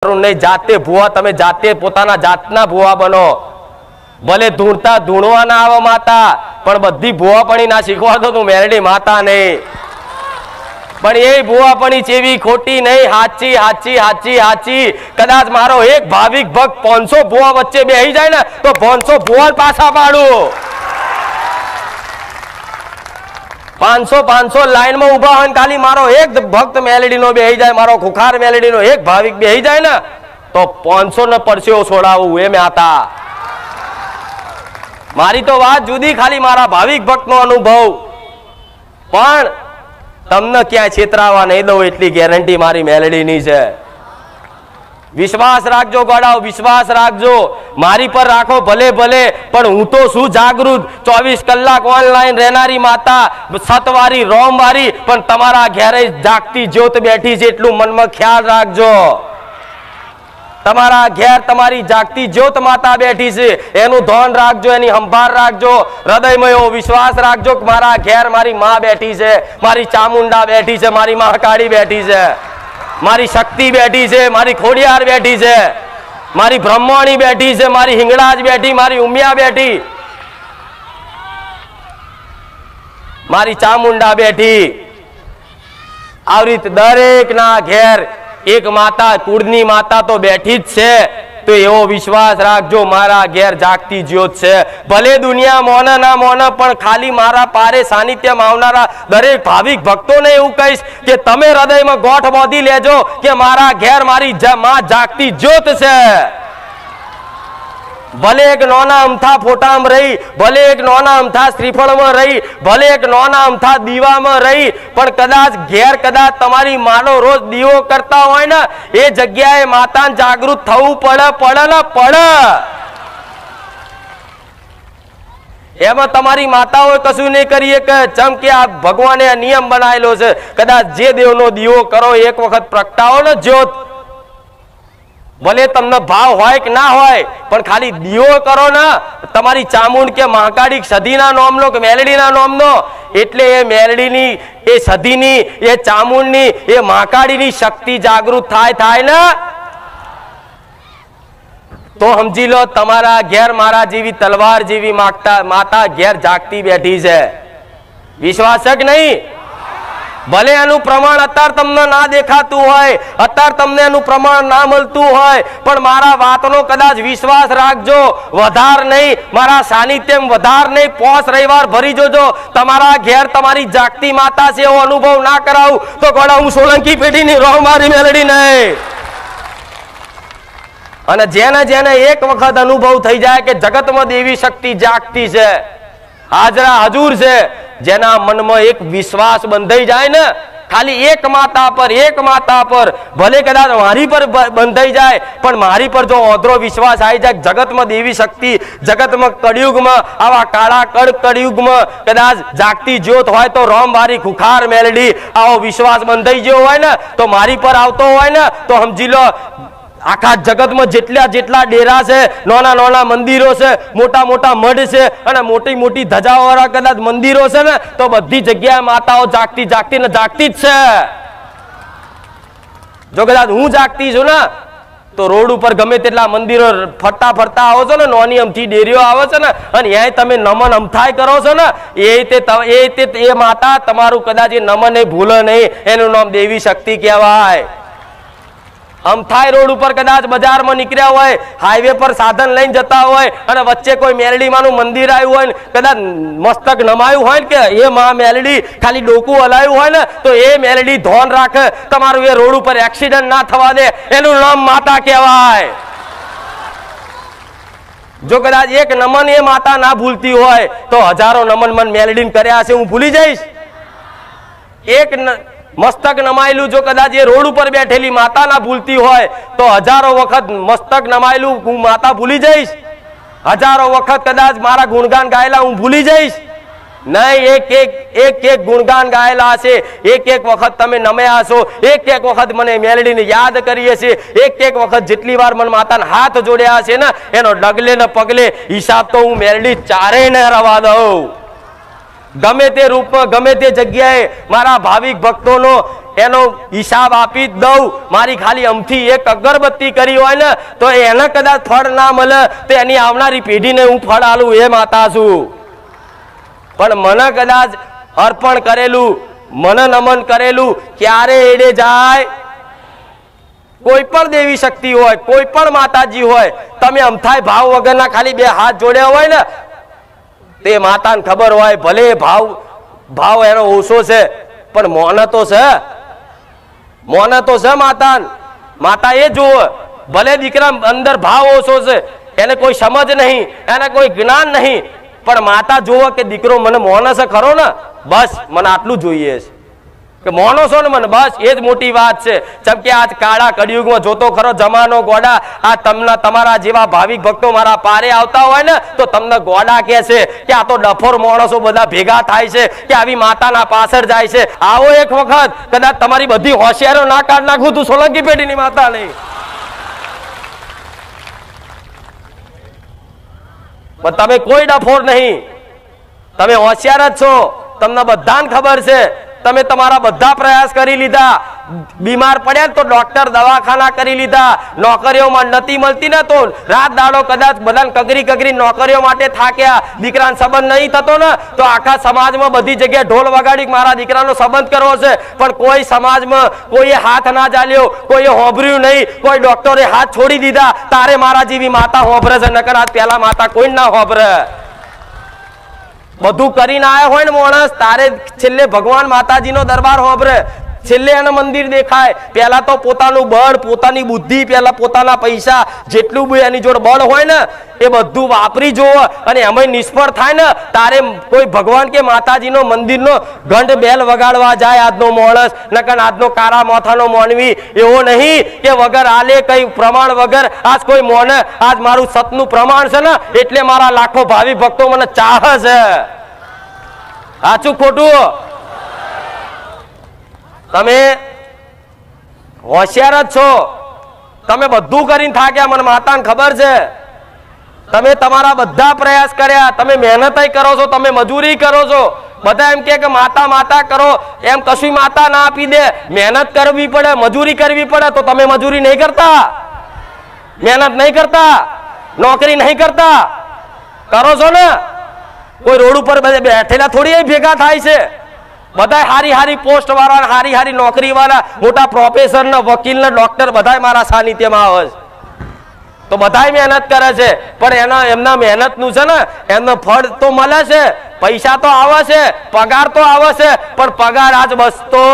नहीं जाते भुआ तमे जाते पोताना जातना भुआ बनो भले धूणता धूणवा ना आवे माता पण बधी भुवापणी ना शीखवाडो तू मेरडी माता नहीं पण ए भुवापणी चेवी खोटी नहीं हाची हाची हाची हाची कदाच मारो एक भाविक भक्त 500 भुवा वच्चे बेही जाए ना तो 500 भुवा पाछा पाडू 500 लाइन में उभा हो खाली मारो एक भक्त मेलडी नो बेही जाए मारो खुखार मेलडी नो एक भाविक बेही जाए ना तो 500 न परसेओ छोड़ावू ए में आता मारी तो बात जुदी खाली मारा भाविक भक्त नो अनुभव पण तमने क्या छेतरावा नहीं दो एटली गेरंटी मारी मेलडी नी छे विश्वास राखजो गोड़ाओ विश्वास राखजो मारी पर राखो भले भले पण हूँ तो शू जागृत 24 कलाक ऑनलाइन रहनारी माता सतवारी रोमवारी पण तमारा घेरे जागती ज्योत बैठी छे एटलू मन में ख्याल राखजो तमारा घेर तमारी जागती ज्योत माता बैठी छे एनु धोन राखजो एनी संभाळ राखजो हृदय में एवो विश्वास राखजो कि मारा घेर मारी मां बैठी छे मारी चामुंडा बैठी छे मारी महाकाળી बैठी छे मारी शक्ति बैठी छे मारी खोडियार बैठी छे मारी ब्रह्मणी बैठी छे मारी हिंगळाज बैठी मारी उमिया बैठी मारी चामुंडा बैठी आ रीते दरेक ना घेर एक माता कुळनी माता तो बैठी ज छे तो एवो विश्वास राखजो मारा घेर जागती ज्योत छे भले दुनिया मोने ना मोने पण खाली मारा पारे सानिध्य में आवनारा दरेक भाविक भक्तों ने एवं कहीश कि तमे हृदय में गोठ बांधी लेजो कि मारा घेर मारी मां जागती ज्योत छे भले एक नोना अमथा फोटा में रही भले एक नोना अमथा श्रीफल में रही भले एक नोना अमथा दीवा में रही पण कदाच घेर कदाच तमारी मानो रोज दीवो करता होय ने ए जग्याए माता जागृत थवू पड़े पड़े ने पड़े एम तमारी माताओ कशु नहीं करिए के चम के आ भगवाने नियम बनायेलो छे कदाच जे देवनो दीवो करो एक वखत प्रगटाओ ने ज्योत भले तमने भाव होय कि ना होय पण खाली दीवो करो ना तमारी चामुंड के महाकाળી सदीना नामनो के मेलडीना नामनो एटले ए मेलडीनी ए सदीनी ए चामुंडनी ए महाकाળીની शक्ति जागृत थाय ना तो समझी लो तमारा घेर मारा जीवी तलवार जीवी माता घेर जागती बैठी छे विश्वास है कि नहीं भले एनु प्रमाण अतार तमने ना देखातु होय अतार तमने एनु प्रमाण ना मळतु होय पण मारा वातनो कदाच विश्वास राखजो वधार नहीं मारा सानिध्यम वधार नहीं पोस रविवार भरी जोजो तमारा घेर तमारी जागती माता से एवो अनुभव ना कराऊ तो गोड़ा हूँ सोलंकी पेढ़ीनी रोमारी मेलडी नहीं अने जेने जेने एक वखत अनुभव थई जाए कि जगत में देवी शक्ति जागती छे हाजरा हजूर छे जेना मन में एक विश्वास बंधाई जाए ने खाली एक माता पर भले कदाच मारी पर बंधाई जाए पण मारी पर जो ओधरो विश्वास आई जाए जगत में देवी शक्ति जगत में कड़युग में आवा काळा कड़युग में कदाच जागती ज्योत होय तो रोमवारी खुखार मेलडी आवो विश्वास बंधाई गयो होय ने तो मारी पर आवतो होय ने तो समजी लो आखा जगत में जेटला जेटला डेरा से नोना नोना मंदिरों से मोटा मोटा मठ से अने मोटी मोटी धजाओ वाला कदाच मंदिरों से ने तो बधी जग्याए माताओ जागती जागती ने जागती ज छे जो कदाच हूँ जागती छू ना तो रोड पर गमे तेटला मंदिरों फरता फरता आवो छो ने नोनी अमथी डेरीओ आवे छे ने अने न्याय तमे नमन अमथाय करो छो ने ए माता तमारू कदाच ए नमन ए भूलो नहीं एनु नाम देवी शक्ति कहेवाय अमथाय रोड पर कदाच बाजार में निकळ्या होय हाईवे पर साधन लईने जता होय अने वच्चे कोई मेलडी मानु मंदिर आव्युं होय कदाच मस्तक नमायुं होय के ए मां मेलडी खाली डोकू हलाव्युं होय ने तो ए मेलडी धोन राखे तमारुं ए रोड पर एक्सिडेंट ना थवा दे एनुं नाम माता कहेवाय जो कदाच एक नमन ए माता ना भूलती होय तो हजारों नमन मन मेलडीने कर्या छे हूँ भूली जईश एक मस्तक नमायेलू जो कदाच ये रोड पर बैठेली माता ना भूलती होय तो हजारों वखत मस्तक नमायेलू हूँ माता भूली जईश हजारों वखत कदाच मारा गुणगान गायेला हूँ भूली जईश नहीं एक गुणगान गायेला हशे एक वखत तमे नम्या हशो एक वखत मने मेलडीने याद करी हशे एक वखत जेटली वार मन माताने हाथ जोड्या हशे ने एनो डगले ने पगले हिसाब तो हूँ मेलडी चारे न रवा दऊं गमे ते रूप में गमे ते जग्याए मारा भाविक भक्तों नो એનો હિસાબ આપી જ દઉં. મારી ખાલી અમથી એક અગરબત્તી કરી હોય ને તો એને કદાચ ફળ ના મળે તો એની આવનારી પેઢીને હું ફળ આલું એ માતા છું. પણ મને કદાચ અર્પણ કરેલું, મને નમન કરેલું ક્યારે એડે જાય? કોઈ પણ દેવી શક્તિ હોય, કોઈ પણ માતાજી હોય, તમે અમથાય ભાવ વગરના ખાલી બે હાથ જોડ્યા હોય ને તે માતાને ખબર હોય ભલે ભાવ એનો ઓછો છે પણ મોન તો છે, મોન તો છે માતા એ જોવે. ભલે દીકરા અંદર ભાવ ઓછો છે, એને કોઈ સમજ નહીં, એને કોઈ જ્ઞાન નહીં, પણ માતા જોવે કે દીકરો મને મોન છે ખરો ને, બસ મને આટલું જોઈએ છે કે મોનો છો ને મને, બસ એ જ મોટી વાત છે. જેમ કે આજ કાળા કળિયુગમાં જોતો ખરો જમાનો ગોડા, આ તમારા જેવા ભાવિક ભક્તો મારા પારે આવતા હોય ને તો તમને ગોડા કહે છે કે આ તો ડફોર માણસો બધા ભેગા થાય છે કે આવી માતાના પાછળ જાય છે. આવો એક વખત કદાચ તમારી બધી હોશિયારો ના કાઢ નાખું તું સોલંકી પેઢીની માતા નહીં. પણ તમે કોઈ ડફોર નહીં, તમે હોશિયાર જ છો, તમને બધાને ખબર છે. તમે તમારા બધા પ્રયાસ કરી લીધા, બીમાર પડ્યા તો ડોક્ટર દવાખાના કરી લીધા, નોકરીઓમાં નથી મળતી ને તો રાત દાડો કદાચ બધાને કગરી નોકરીઓ માટે થાક્યા, દીકરાનો સંબંધ નહીં થતો ને તો આખા સમાજમાં બધી જગ્યાએ ઢોલ વગાડી મારા દીકરાનો સંબંધ કરવો છે, પણ કોઈ સમાજમાં કોઈએ હાથ ના ચાલ્યો, કોઈએ હોંભર્યું નહીં, કોઈ ડોક્ટરે હાથ છોડી દીધા. તારે મારા જેવી માતા હોંભરે છે, નકર આજ પેલા માતા કોઈ ના હોંભરે. બધું કરીને આવ્યા હોય ને માણસ, તારે છેલ્લે ભગવાન માતાજીનો દરબાર હોંભરે, છેલ્લે એનું મંદિર દેખાય. પેલા તો પોતાનું બળ, પોતાની બુદ્ધિ, પેલા પોતાના પૈસા જેટલું બી એની જોડે બળ હોય ને એ બધું વાપરી જોવે અને એમાં નિષ્ફળ થાય ને તારે કોઈ ભગવાન કે માતાજીનો મંદિરનો ઘંટ બેલ વગાડવા જાય આજનો માણસ. નકર આજનો કારા માથાનો મોનવી એવો નહીં કે વગર આલે કઈ પ્રમાણ વગર આજ કોઈ મોને આજ મારું સતનું પ્રમાણ છે ને એટલે મારા લાખો ભાવિ ભક્તો મને ચાહે છે. સાચું ખોટું? તમે હોશિયાર જ છો, તમે બધું કરીને થાક્યા, મને માતાને ખબર છે. તમે તમારા બધા પ્રયાસ કર્યા, તમે મહેનત કરો છો, તમે મજૂરી કરો છો. બધા એમ કે માતા કરો, એમ કશું માતા ના આપી દે. મહેનત કરવી પડે, મજૂરી કરવી પડે. તો તમે મજૂરી નહીં કરતા, મહેનત નહીં કરતા, નોકરી નહીં કરતા, કરો છો ને? કોઈ રોડ ઉપર બેઠેલા થોડી ભેગા થાય છે. બધા હારી પોસ્ટ વાળા, હારી નોકરી વાળા, મોટા પ્રોફેસર ને વકીલ ને ડોક્ટર બધા મારા સાનિધ્યમાં આવે છે. તો બધા મહેનત કરે છે, પણ એમના મહેનત નું છે ને એમનો ફળ તો મળે છે, પૈસા તો આવે છે, પગાર તો આવે છે, પણ પગાર આજ બસતો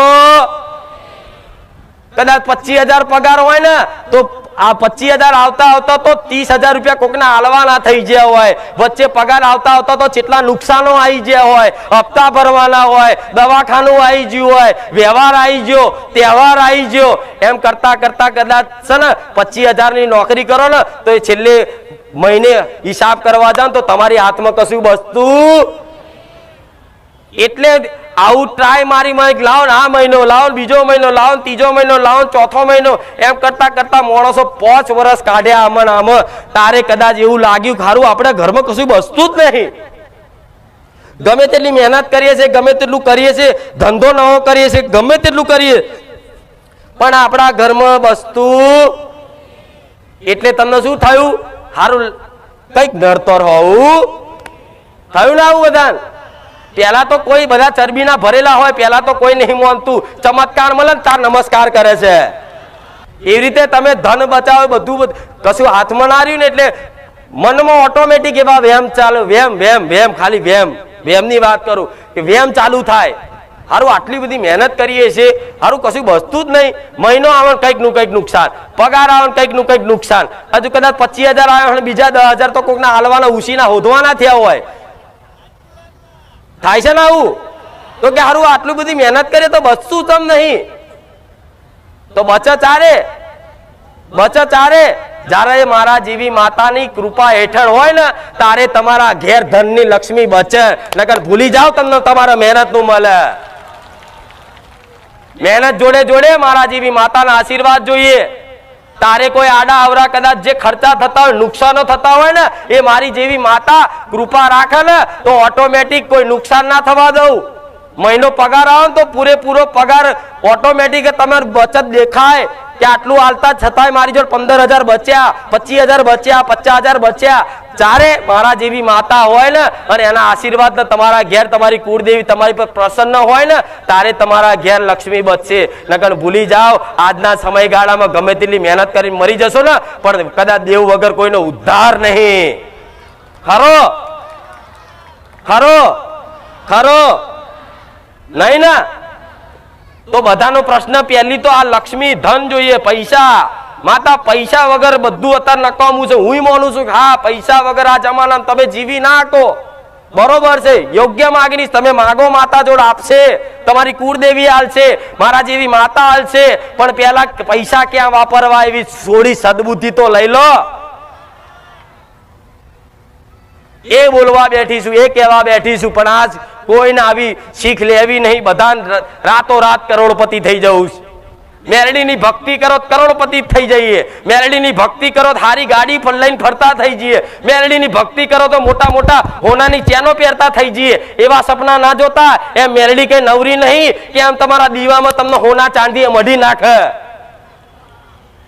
કદાચ 25,000 પગાર હોય ને તો આ 25,000 આવતા તો 30,000 રૂપિયા કોકના હાલવાના થઈ ગયા હોય. વચ્ચે પગાર આવતા તો કેટલા નુકસાનો આવી ગયા હોય, હપ્તા ભરવાના હોય, દવાખાનું આવી ગયું હોય, વ્યવહાર આવી ગયો, તહેવાર આવી ગયો. એમ કરતા કદાચ છે ને 25,000 ની નોકરી કરો ને તો એ છેલ્લે મહિને હિસાબ કરવા જાવ તો તમારી હાથમાં કશું બસતું. એટલે આવું ટ્રાય મારી લાવો ને આ મહિનો લાવો, બીજો મહિનો લાવો, ત્રીજો મહિનો લાવો, ચોથો મહિનો, એમ કરતા માણસો 5 વર્ષ કાઢ્યા આમ. તારે કદાચ એવું લાગ્યું ખારું આપણે ઘરમાં કશું બસતું જ નહીં. ગમે તેટલી મહેનત કરીએ છીએ, ગમે તેટલું કરીએ છીએ, ધંધો નવો કરીએ છીએ, ગમે તેટલું કરીએ, પણ આપણા ઘરમાં બસતું. એટલે તમને શું થયું? સારું કઈક નડતર હોવું થયું ને આવું બધા. પેલા તો કોઈ બધા ચરબીના ભરેલા હોય, પેલા તો કોઈ નહીં માનતું, ચમત્કાર મળે ને તાર નમસ્કાર કરે છે. એવી રીતે તમે ધન બચાવો, બધું કશું હાથમાં ના રહ્યું ને એટલે મનમાં ઓટોમેટિક એવા વેમ ચાલુ, વેમ ખાલી વેમની વાત કરું કે વેમ ચાલુ થાય. હારું આટલી બધી મહેનત કરીએ છીએ, હારું કશું બસતું જ નહીં. મહિનો આવે કંઈક નું કંઈક નુકસાન, પગાર આવે કંઈક નું કંઈક નુકસાન, હજુ કદાચ 25,000 આવે બીજા 10,000 તો કોકના હાલવાના ઉસીના હોધવાના થયા હોય. થાય છે ને આવું? તો કે હારું આટલું બધી મહેનત કરીએ તો બચતું તમ નહીં. તો બચત ચારે જ્યારે મારા જેવી માતાની કૃપા હેઠળ હોય ને તારે તમારા ઘેર ધનની લક્ષ્મી બચે. નકર ભૂલી જાઓ તમને તમારા મહેનત નું મળે. મહેનત જોડે જોડે મારા જેવી માતાના આશીર્વાદ જોઈએ. તારે કોઈ આડા આવરા કદાચ જે ખર્ચા થતા હોય, નુકસાનો થતા હોય ને એ મારી જેવી માતા કૃપા રાખે ને તો ઓટોમેટિક કોઈ નુકસાન ના થવા દઉં. મહિનો પગાર આવે તો પૂરેપૂરો પગાર ઓટોમેટિક તમારી બચત દેખાય કે આટલું હાલતા છતાંય મારી જોડે 15,000 બચ્યા, 25,000 બચ્યા, 50,000 બચ્યા. ચારે મારા જેવી માતા હોય ને અને એના આશીર્વાદ તમારા ઘેર તમારી કુળદેવી તમારી પર પ્રસન્ન હોય ને તારે તમારા ઘેર લક્ષ્મી બચશે. નકર ભૂલી જાઓ આજના સમયગાળામાં ગમે તેટલી મહેનત કરીને મરી જશો ને પણ કદાચ દેવ વગર કોઈનો ઉદ્ધાર નહીં. ખરો ખરો ખરો નહીં ને? તો બધાનો પ્રશ્ન પહેલી તો આ લક્ષ્મી ધન જોઈએ, પૈસા. માતા પૈસા વગર બધું અત્યારે નકામું છે. હું માનું છું કે હા પૈસા વગર આ જમાનામાં તમે જીવી ના શકો. બરોબર છે, યોગ્ય માગણી તમે માગો માતા જોડે આપશે, તમારી કુળદેવી હાલશે, મારા જેવી માતા હાલશે. પણ પેલા પૈસા ક્યાં વાપરવા એવી થોડી સદબુદ્ધિ તો લઈ લો. એ બોલવા બેઠીશું, એ કહેવા બેઠીશું, પણ આજ કોઈને આવી શીખ લેવી નહીં. બધા રાતો રાત કરોડપતિ થઈ જવું. મેરડીની ભક્તિ કરો કરોડપતિ થઈ જઈએ, મેરડીની ભક્તિ કરો સારી ગાડી પણ લઈને ફરતા થઈ જઈએ, મેરડીની ભક્તિ કરો તો મોટા મોટા હોનાની ચેનો પહેરતા થઈ જઈએ. એવા સપના ના જોતા. એમ મેરડી કઈ નવરી નહીં કે આમ તમારા દીવામાં તમને હોના ચાંદી મઢી નાખે.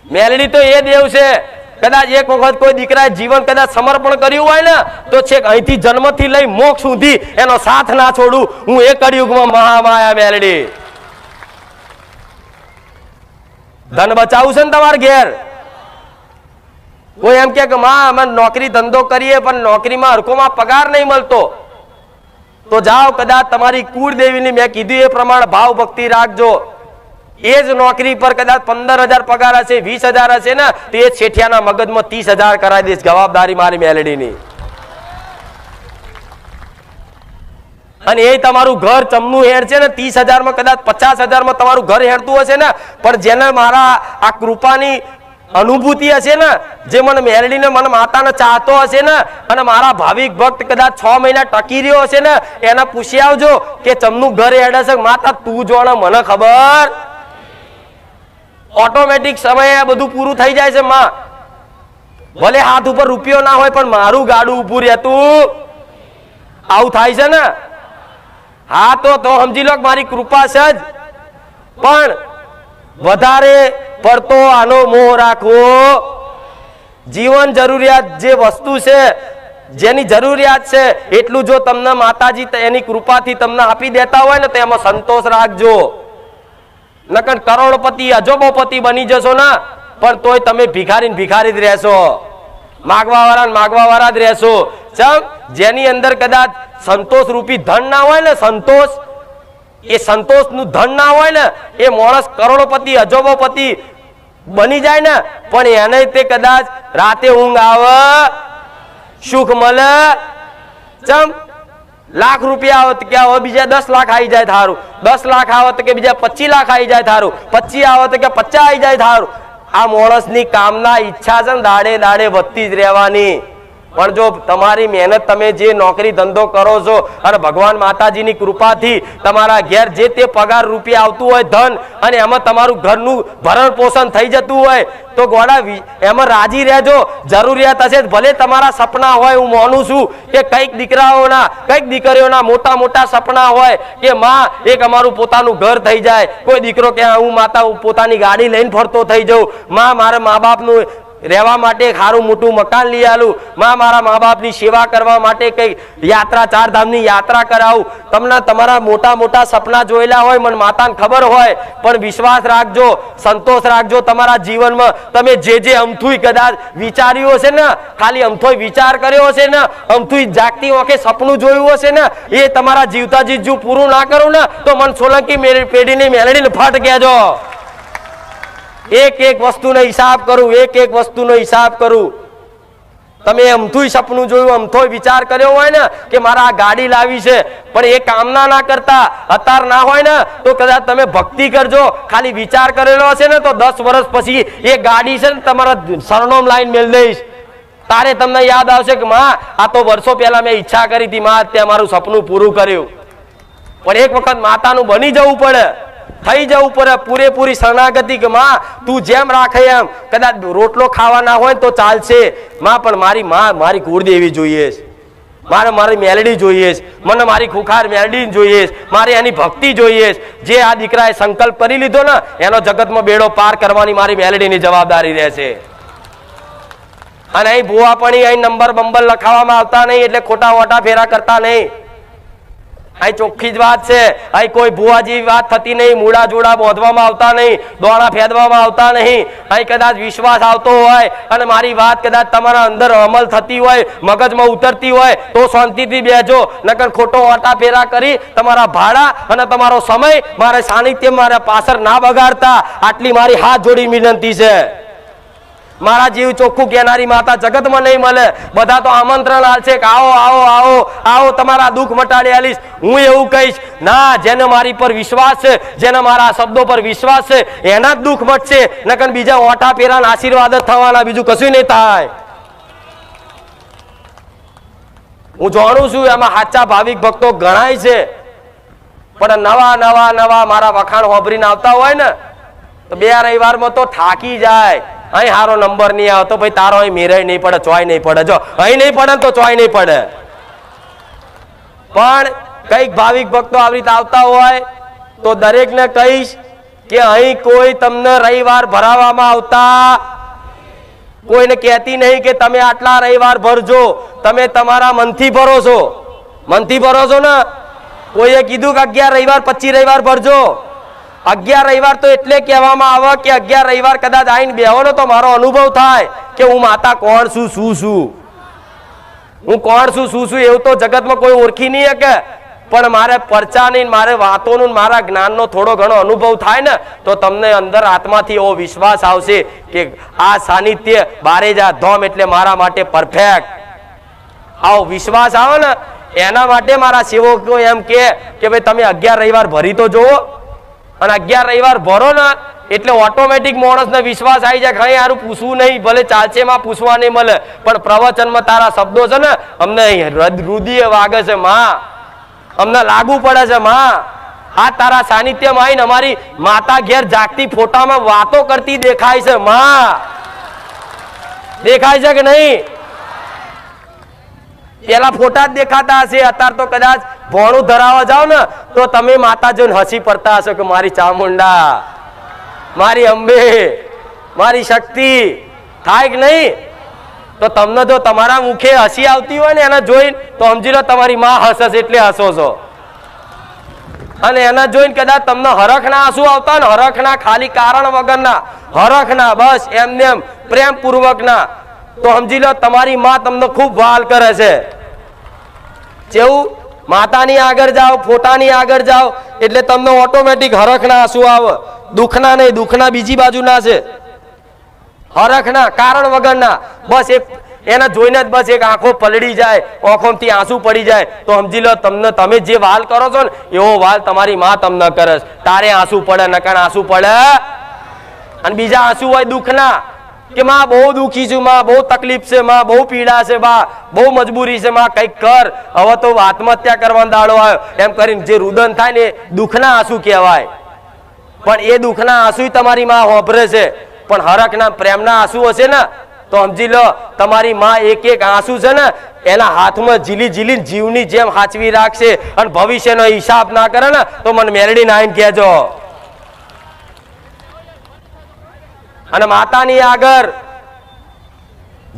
મેરડી તો એ દેવ છે, કદાચ એક વખત કોઈ દીકરાએ જીવન કદાચ સમર્પણ કર્યું હોય ને તો છેક અહીંથી જન્મથી લઈ મોક્ષ સુધી એનો સાથ ના છોડું. હું એ કળિયુગમાં મહામાયા મેરડી. ધન બચાવું છે ને તમારે ઘેર. કોઈ એમ કે માં અમે નોકરી ધંધો કરીએ પણ નોકરીમાં હરખોમાં પગાર નહીં મળતો તો જાઓ કદાચ તમારી કુળદેવીની મેં કીધું એ પ્રમાણે ભાવ ભક્તિ રાખજો. એ જ નોકરી પર કદાચ 15,000 પગાર હશે, 20,000 હશે ને તો એ શેઠિયાના મગજમાં 30,000 કરાવી દઈશ. જવાબદારી મારી મેલડીની. અને એ તમારું ઘર ચમનું હેર છે ને 30,000 માં કદાચ 50,000 માં તમારું ઘર હેરતું હશે ને પણ જેને મારા આ કૃપાની અનુભૂતિ હશે ને, જે મને મેલડીને મને માતાને ચાહતો હશે ને અને મારા ભાવિક ભક્ત કદાચ 6 મહિના ટકી રહ્યો હશે ને એને પૂછી આવજો કે ચમનું ઘર હેડે છે. માતા તું જોણે મને ખબર. ઓટોમેટિક સમયે બધું પૂરું થઈ જાય છે. માં ભલે હાથ ઉપર રૂપિયો ના હોય પણ મારું ગાડું ઉભું રહેતું. આવું થાય છે ને? હા તો સમજી લો મારી કૃપા છે જ. પણ વધારે પડતો આનો મોહ રાખવો. જીવન જરૂરિયાત જે વસ્તુ છે જેની જરૂરિયાત છે એટલું જો તમને માતાજી એની કૃપાથી તમને આપી દેતા હોય ને તો એમાં સંતોષ રાખજો. નકર કરોડપતિ અજોબોપતિ બની જશો ને પણ તોય તમે ભિખારી ભિખારી જ રહેશો, માગવા વાળા જ રહેશો. જેની અંદર કદાચ સંતોષ રૂપી ધન ના હોય ને, સંતોષ એ સંતોષ નું ધન ના હોય ને એ માણસ કરોડપતિ અજોબોપતિ બની જાય ને પણ એને તે કદાચ રાતે ઊંઘ આવે, સુખ મળે. ચમ લાખ રૂપિયા આવે તો કે હવે બીજા 10 લાખ આવી જાય થારું, 10 લાખ આવે તો કે બીજા 25 લાખ આવી જાય થારું, 25 આવે તો કે 50 આવી જાય થારું. આ માણસની કામના ઈચ્છા છે ને દાડે દાડે વધતી જ રહેવાની. પણ જો તમારી મહેનત તમે જે નોકરી ધંધો કરો છો અને ભગવાન માતાજીની કૃપાથી તમારા ઘેર જે તે પગાર રૂપિયા આવતું હોય ધન અને એમાં તમારું ઘરનું ભરણ પોષણ થઈ જતું હોય તો ગોડા એમાં રાજી રહેજો. જરૂરિયાત હશે ભલે તમારા સપના હોય, હું માનું છું કે કઈક દીકરાઓના કઈક દીકરીઓના મોટા મોટા સપના હોય કે માં એક અમારું પોતાનું ઘર થઈ જાય. કોઈ દીકરો કે હું માતા પોતાની ગાડી લઈને ફરતો થઈ જાઉં, માં મારા મા બાપનું રહેવા માટે સારું મોટું મકાન લઈ આલું, માં મારા મા બાપની સેવા કરવા માટે કઈ યાત્રા 4 ધામની યાત્રા કરાવું. તમને તમારા મોટા મોટા સપના જોયેલા હોય, મને માતાને ખબર હોય, પણ વિશ્વાસ રાખજો, સંતોષ રાખજો. તમારા જીવનમાં તમે જે અમથુય કદાચ વિચાર્યું હશે ને, ખાલી અમથોય વિચાર કર્યો હશે ને, અમથુય જાગતી આંખે સપનું જોયું હશે ને, એ તમારા જીવતા જીજુ પૂરું ના કરું ને તો મન સોલંકી પેઢીની મેલડીને ફટ કહેજો. એક એક વસ્તુનો હિસાબ કરું, એક એક વસ્તુનો હિસાબ કરું. તમે અમથુય સપનું જોયું, અમથોય વિચાર કર્યો હોય ને કે મારા આ ગાડી લાવી છે પણ એ કામના ના કરતા અત્યાર ના હોય ને તો કદાચ તમે ભક્તિ કરજો. ખાલી વિચાર કરેલો હશે ને તો 10 વર્ષ પછી એ ગાડી છે ને તમારા સરનામ લાઈન મેળ દઈશ. તારે તમને યાદ આવશે કે માં આ તો વર્ષો પહેલા મેં ઈચ્છા કરી હતી, માં ત્યાં મારું સપનું પૂરું કર્યું. પણ એક વખત માતાનું બની જવું પડે, થઈ જવું પડે. પૂરેપૂરી શરણાગતિ કે માં તું જેમ રાખે એમ. કદાચ રોટલો ખાવા ના હોય તો ચાલશે માં પણ મારી કુળદેવી જોઈએ છે, મારે મારી મેલડી જોઈએ છે, મને મારી ખુખાર મેલડી જોઈએ છે, મારે એની ભક્તિ જોઈએ છે. જે આ દીકરાએ સંકલ્પ કરી લીધો ને એનો જગતમાં બેડો પાર કરવાની મારી મેલડીની જવાબદારી રહેશે. અને અહીં ભૂવા પણ અહીં નંબર બંબર લખાવવામાં આવતા નહીં, એટલે ખોટા વોટા ફેરા કરતા નહીં. અહીં ચોખ્ખી જ વાત છે. અહીં કોઈ ભૂવા જેવી વાત થતી નહીં, મૂળા જોડા બોધવામાં આવતા નહીં, દોણા ફેદવામાં આવતા નહીં. અહીં કદાચ વિશ્વાસ આવતો હોય અને મારી વાત કદાચ તમારા અંદર અમલ થતી હોય, મગજમાં ઉતરતી હોય તો શાંતિથી બેજો, નકર ખોટો વોટા ફેરા કરી તમારા ભાડા અને તમારો સમય મારે સાનિધ્ય મારે પાછળ ના બગાડતા. આટલી મારી હાથ જોડી વિનંતી છે. મારા જીવ ચોખ્ખું કહેનારી માતા જગતમાં નહીં મળે. બધા તો આમંત્રણ આલશે કે આવો આવો આવો આવો, તમારા દુઃખ મટાડી આલીશ. હું એવું કહીશ ના, જેને મારી પર વિશ્વાસ છે, જેને મારા શબ્દો પર વિશ્વાસ છે, એના જ દુઃખ મટશે. નકર બીજા ઓઠા પેરાના આશીર્વાદ જ થવાના, બીજું કશું નહીં થાય. હું જાણું છું એમાં સાચા ભાવિક ભક્તો ગણાય છે, પણ નવા નવા નવા મારા વખાણ હોભરીને આવતા હોય ને તો 2 રવિવારમાં તો થાકી જાય. અહીં સારો નંબર નહીં આવતો ભાઈ, તારો અહીં મેરાય નહીં પડે, ચોય નહીં પડે. જો અહીં નહીં પડે તો ચોય નહીં પડે. પણ કઈક ભાવિક ભક્તો આવી રીતે આવતા હોય તો દરેકને કહીશ કે અહીં કોઈ તમને રવિવાર ભરાવામાં આવતા કોઈને કહેતી નહીં કે તમે આટલા રવિવાર ભરજો. તમે તમારા મનથી ભરો છો. મનથી ભરો છો ને. કોઈએ કીધું કે 11 રવિવાર 25 રવિવાર ભરજો. 11 રવિવાર તો એટલે કહેવામાં આવે કે 11 રવિવાર કદાચ આવીને બેહો ને તો મારો અનુભવ થાય કે હું માતા કોણ છું, શું છું, હું કોણ છું, શું છું, એવું તો જગતમાં કોઈ ઓળખી નહીં શકે. પણ મારે પરચાની, મારે વાતોનું, મારા જ્ઞાનનો થોડો ઘણો અનુભવ થાય ને તો તમને અંદર આત્માથી એવો વિશ્વાસ આવશે કે આ સાનિધ્ય બારેજા ધામ એટલે મારા માટે પરફેક્ટ. આવો વિશ્વાસ આવે ને એના માટે મારા સેવકો એમ કે ભાઈ તમે 11 રવિવાર ભરી તો જુઓ. અને 11 રવિવાર ભરો ને એટલે ઓટોમેટિક માણસને વિશ્વાસ આવી જાય કે અહીં સારું પૂછવું નહીં, ભલે ચાલશે માં પૂછવા નહીં મળે, પણ પ્રવચનમાં તારા શબ્દો છે ને અમને હૃદય વાગે છે માં, અમને લાગુ પડે છે માં. આ તારા સાનિધ્યમાં આવીને અમારી માતા ઘેર જાગતી ફોટામાં વાતો કરતી દેખાય છે માં. દેખાય છે કે નહીં? પેલા ફોટા જ દેખાતા હશે, અત્યારે તો કદાચ ભોણું ધરાવવા જાવ ને તો તમે માતા જોઈને હસી પડતા હશો કે મારી ચામુંડા, મારી અંબે, મારી શક્તિ. થાય કે નહીં? તો તમને જો તમારા મુખે હસી આવતી હોય ને એને જોઈને તો સમજી લો તમારી માં હસે એટલે હસો છો. અને એને જોઈને કદાચ તમને હરખના આંસુ આવતા ને, હરખના, ખાલી કારણ વગરના હરખના, બસ એમને એમ પ્રેમપૂર્વકના, તો સમજી લો તમારી માં તમને ખૂબ વહાલ કરે છે. જેવું માતાની આગળ જાઓ, ફોટાની આગળ જાઓ એટલે તમને ઓટોમેટિક હરખના આંસુ આવે. દુઃખના નહીં, દુઃખના બીજી બાજુના છે, હરખના કારણ વગરના. બસ એક એને જોઈને જ બસ એક આંખો પલળી જાય, આંખોમાંથી આંસુ પડી જાય તો સમજી લો તમને, તમે જે વાલ કરો છો ને એવો વાલ તમારી માં તમને કરે. તારે આંસુ પડે, નકર આંસુ પડે. અને બીજા આંસુ હોય દુઃખના કે માં બહુ દુઃખી છું, માં બહુ તકલીફ છે, માં બહુ પીડા છે, માં બહુ મજબૂરી છે, માં કંઈક કર, હવે તો આત્મહત્યા કરવાનો દાડો આવ્યો, એમ કરીને જે રુદન થાય ને એ દુઃખના આંસુ કહેવાય. પણ એ દુઃખના આંસુ તમારી માં હોભરે છે. પણ હરખના પ્રેમના આંસુ હશે ને તો સમજી લો તમારી માં એક એક આંસુ છે ને એના હાથમાં ઝીલી ઝીલી જીવની જેમ હાચવી રાખશે. અને ભવિષ્યનો હિસાબ ના કરે ને તો મને મેલડીને આવીને કહેજો. અને માતાની આગળ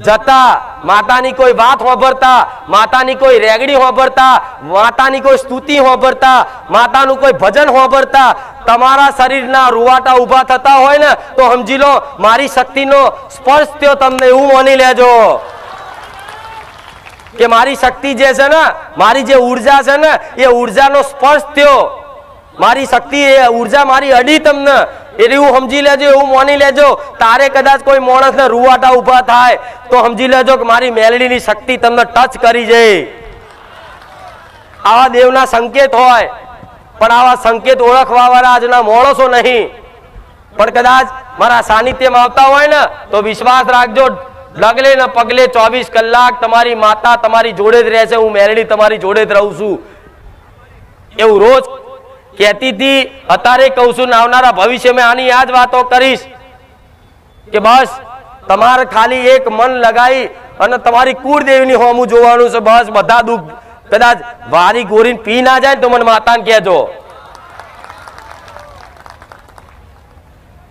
જતા, માતાની કોઈ વાત હોભરતા, માતાની કોઈ રેગડી હોભરતા, માતાની કોઈ સ્તુતિ હોભરતા, માતાનું કોઈ ભજન હોભરતા તમારા શરીરના રૂવાટા ઊભા થતા હોય ને તો સમજી લો મારી શક્તિનો સ્પર્શ થયો તમને, એવું માની લેજો કે મારી શક્તિ જે છે ને, મારી જે ઉર્જા છે ને એ ઉર્જાનો સ્પર્શ થયો. મારી શક્તિ એ ઉર્જા મારી અડી તમને, એવું સમજી લેજો, એવું માની લેજો. તારે કદાચ કોઈ માણસને રૂવાટા ઊભા થાય તો સમજી લેજો કે મારી મેલડીની શક્તિ તમને ટચ કરી જાય. આવા દેવના સંકેત હોય, પણ આવા સંકેત ઓળખવા વાળા આજના માણસો નહીં. પણ કદાચ મારા સાનિધ્યમાં આવતા હોય ને તો વિશ્વાસ રાખજો, ડગલે ને પગલે 24 કલાક તમારી માતા તમારી જોડે જ રહેશે. હું મેલડી તમારી જોડે જ રહું છું એવું રોજ કહેતી હતી, અત્યારે કહું છું. આવનારા ભવિષ્યમાં આની આ જ વાતો કરીશ કે બસ તમારે ખાલી એક મન લગાવી અને તમારી કુળદેવીની હોમું જોવાનું છે. બસ બધા દુઃખ કદાચ વારી ગોરીને પી ના જાય તો મને માતાને કહેજો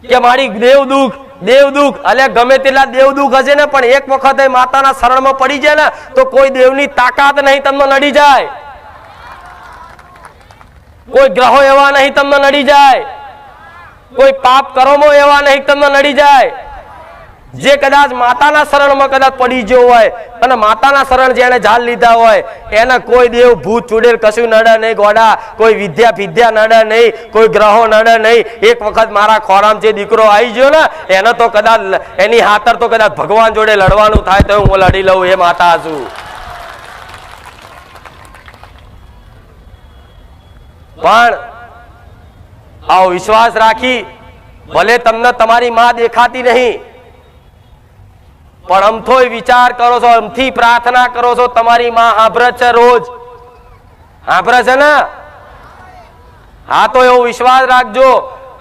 કે મારી દેવ દુઃખ અલ્યા ગમે તેટલા દેવ દુઃખ હશે ને પણ એક વખત માતાના શરણમાં પડી જાય ને તો કોઈ દેવની તાકાત નહીં તમને નડી જાય, કોઈ ગ્રહો એવા નહીં તમને નડી જાય, કોઈ પાપ કર્મો એવા નહીં તમને નડી જાય. જે કદાચ માતાના શરણમાં કદાચ પડી ગયો હોય અને માતાના શરણ જેને જાળ લીધા હોય એને કોઈ દેવ ભૂત ચુડેલ કશું નડે નહીં ગોડા, કોઈ વિદ્યા નડે નહીં, કોઈ ગ્રહો નડે નહીં. એક વખત મારા ખોરામ જે દીકરો આવી ગયો ને એને તો કદાચ એની હાથર તો કદાચ ભગવાન જોડે લડવાનું થાય તો હું લડી લઉં એ માતા છું. પણ આવો વિશ્વાસ રાખી ભલે તમને તમારી માં દેખાતી નહીં પણ અમથોય વિચાર કરો છો, અમથી પ્રાર્થના કરો છો તમારી માં સાંભળે છે, રોજ સાંભળે છે ને. હા તો એવો વિશ્વાસ રાખજો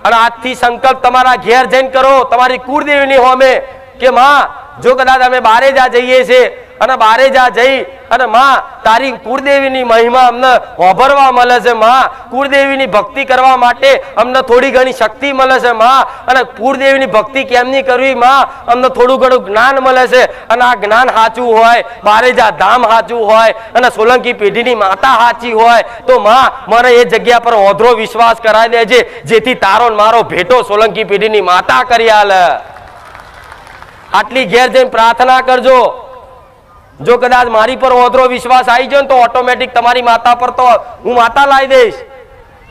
અને આજથી સંકલ્પ તમારા ઘેર જઈને કરો તમારી કુળદેવીની હોમે કે માં જો કદાચ અમે બારે જા જઈએ છીએ અને બારે જા જઈ અને માં તારી કુળદેવીની મહિમા અમને હોભરવા મળે છે, માં કુળદેવીની ભક્તિ કરવા માટે અમને થોડી ઘણી શક્તિ મળે છે, માં અને કુળદેવીની ભક્તિ કેમની કરવી માં અમને થોડું ઘણું જ્ઞાન મળે છે અને આ જ્ઞાન સાચું હોય, બારેજા ધામ સાચું હોય અને સોલંકી પેઢીની માતા સાચી હોય તો માં મને એ જગ્યા પર ઓધરો વિશ્વાસ કરાવી દેજે જેથી તારો મારો ભેટો સોલંકી પેઢીની માતા કરી આલે. આટલી ઘેર જઈને પ્રાર્થના કરજો. જો કદાચ મારી પર ઓધરો વિશ્વાસ આવી જાય ને તો ઓટોમેટિક તમારી માતા પર તો હું માતા લાવી દઈશ.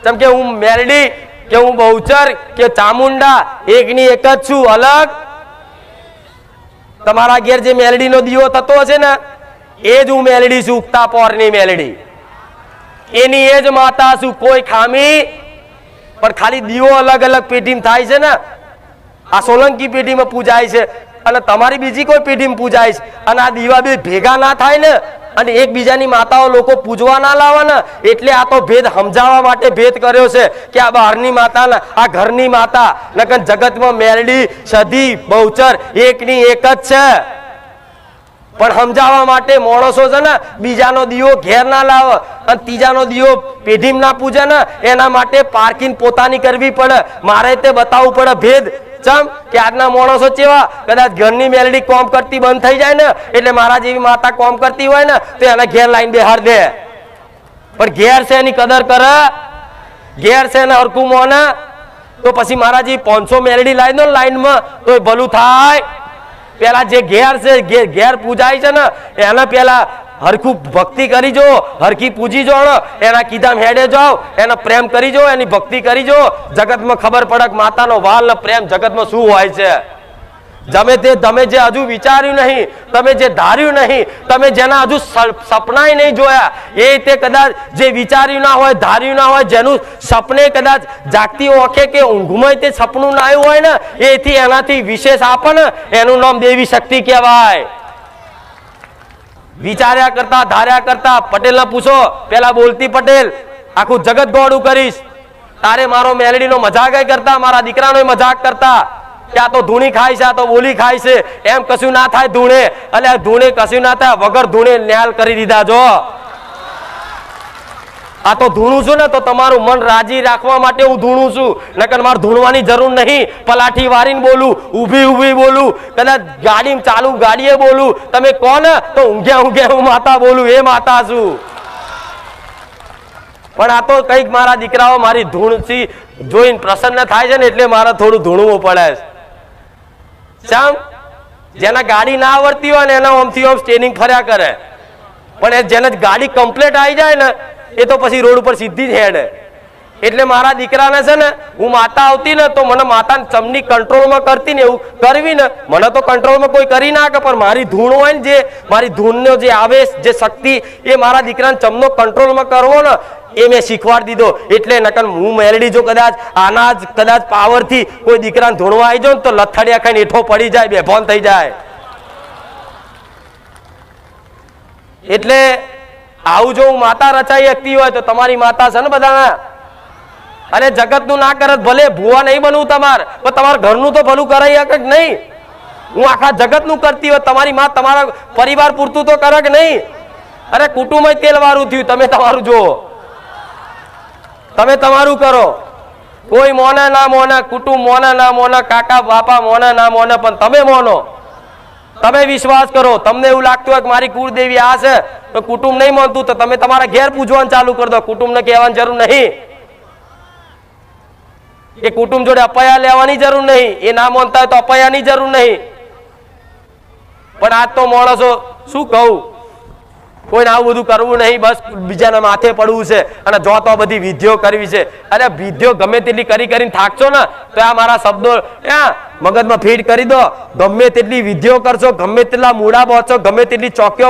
જેમ કે હું મેલડી કે હું બહુચર કે ચામુંડા એકની એક જ છું. અલગ તમારા ઘેર જે મેલડીનો દીવો થતો હશે ને એ જ હું મેલડી છું, ઉગતા પોરની મેલડી, એની એ જ માતા છું. કોઈ ખામી પણ ખાલી દીવો અલગ અલગ પેઢીમાં થાય છે ને. આ સોલંકી પેઢીમાં પૂજાય છે અને તમારી બીજી કોઈ પેઢીમાં પૂજાય છે અને આ દીવા બે ભેગા ના થાય ને અને એકબીજાની માતાઓ લોકો પૂજવા ના લાવે ને એટલે આ તો ભેદ સમજાવવા માટે ભેદ કર્યો છે કે આ બહારની માતા ને આ ઘરની માતા નકર જગતમાં મેલડી સધી બહુચર એકની એક જ છે. પણ સમજાવવા માટે માણસો છે ને બીજાનો દીવો ઘેર ના લાવે અને ત્રીજાનો દીવો પેઢીમાં ના પૂજે ને એના માટે પાર્કિંગ પોતાની કરવી પડે. મારે તે બતાવવું પડે ભેદ. ચમ કે આજના માણસો કેવા કદાચ ઘરની મેલડી કોમ કરતી બંધ થઈ જાય ને એટલે મારા જેવી માતા કોમ કરતી હોય ને તો એને ઘેર લાઈન બેહાર દે. પણ ઘેર છે એની કદર કરે, ઘેર છે ને હરકું મોને તો પછી મારા જેવી 500 મેલડી લાવી દો લાઈનમાં તો ભલું થાય. પેલા જે ઘેર છે ઘેર પૂજાય છે ને એને પેલા હરખું ભક્તિ કરી જો, હરખી પૂજી જો, એના કીધામ હેડે જાઓ, એનો પ્રેમ કરી જો, એની ભક્તિ કરી જો. જગતમાં ખબર પડે કે માતાનો વાલ ને પ્રેમ જગતમાં શું હોય છે. તમે જે હજુ વિચાર્યું નહીં, તમે જે ધાર્યું નહીં, તમે જેના હજુ સપનાય નહીં જોયા એ તે કદાચ જે વિચાર્યું ના હોય, ધાર્યું ના હોય, જેનું સપને કદાચ જાગતી ઓખે કે ઊંઘમાં તે સપનું ના આવ્યું હોય ને એથી એનાથી વિશેષ આપે ને એનું નામ દેવી શક્તિ કહેવાય. વિચાર્યા કરતા ધાર્યા કરતા પટેલ પૂછો, પેલા બોલતી પટેલ આખું જગત ગોળું કરીશ, તારે મારો મેલડીનો મજાક કરતા મારા દીકરાનો મજાક કરતા કે આ તો ધૂણી ખાય છે, આ તો બોલી ખાય છે, એમ કશું ના થાય ધૂણે. એટલે ધૂણે કશું ના થાય વગર ધૂણે ન્યાલ કરી દીધા. જો આ તો ધૂણું છું ને તો તમારું મન રાજી રાખવા માટે હું ધૂણું છું, નકર મારે ધૂણવાની જરૂર નહીં. પલાઠી વારીને બોલું, ઊભી બોલું, કદાચ ગાડી ચાલુ ગાડીએ બોલું, તમે કોણ તો ઊંઘ્યા હું માતા બોલું એ માતા છું. પણ આ તો કઈક મારા દીકરાઓ મારી ધૂણથી જોઈને પ્રસન્ન થાય છે ને એટલે મારે થોડું ધૂણવું પડે છે. જેના ગાડી ના આવડતી હોય ને એના ઓમથી ઓમ સ્ટેનિંગ ફર્યા કરે પણ જેને ગાડી કમ્પ્લીટ આવી જાય ને એ તો પછી રોડ ઉપર સીધી જ હેડે. એટલે મારા દીકરાને છે ને હું માતા આવતી ને તો મને માતા ચમની કંટ્રોલમાં કરતી ને એવું કરવી ને મને તો કંટ્રોલમાં કોઈ કરી ના કે પણ મારી ધૂણ હોય ને જે મારી ધૂણનો જે આવેશ જે શક્તિ એ મારા દીકરાને ચમનો કંટ્રોલમાં કરવો ને એ મેં શીખવાડી દીધો. એટલે નકર હું મેલડી જો કદાચ આના જ કદાચ પાવરથી કોઈ દીકરાને ધૂણવા આવી જાઉં તો લથડિયા ખાઈને હેઠો પડી જાય, બેભાન થઈ જાય. એટલે આવું જો હું માતા રચાઈ શકતી હોય તો તમારી માતા છે ને બધા. અને જગતનું ના કરત ભલે ભૂવા નહીં બનવું તમારે પણ તમારા ઘરનું તો ભલું કરાઈ શકે જ નહીં. હું આખા જગતનું કરતી હોય, તમારી માં તમારા પરિવાર પૂરતું તો કરે કે નહીં? અરે કુટુંબ તેલ વાળું થયું, તમે તમારું જુઓ, તમે તમારું કરો. કોઈ મોને ના મોને, કુટુંબ મોને ના મોને, કાકા બાપા મોને ના મોને, પણ તમે મોનો, તમે વિશ્વાસ કરો. તમને એવું લાગતું હોય કે મારી કુળદેવી આ છે તો કુટુંબ નહીં માનતું, તો તમે તમારા ઘેર પૂજવાનું ચાલુ કરી દો. કુટુંબને કહેવાની જરૂર નહીં, એ કુટુંબ જોડે અપયા લેવાની જરૂર નહીં. એ ના માનતા હોય તો અપયાની જરૂર નહીં. પણ આજ તો માણસો શું કહું, કોઈને આવું બધું કરવું નહીં, બસ બીજાના માથે પડવું છે અને જો તો બધી વિધિઓ કરવી છે. અરે વિધિઓ ગમે તેટલી કરી કરીને થાકશો ને તો આ મારા શબ્દો મગજમાં ફીડ કરી દો. ગમે તેટલી વિધિઓ કરશો, ગમે તેટલા મૂડા બોચો, ગમે તેટલી ચોકીઓ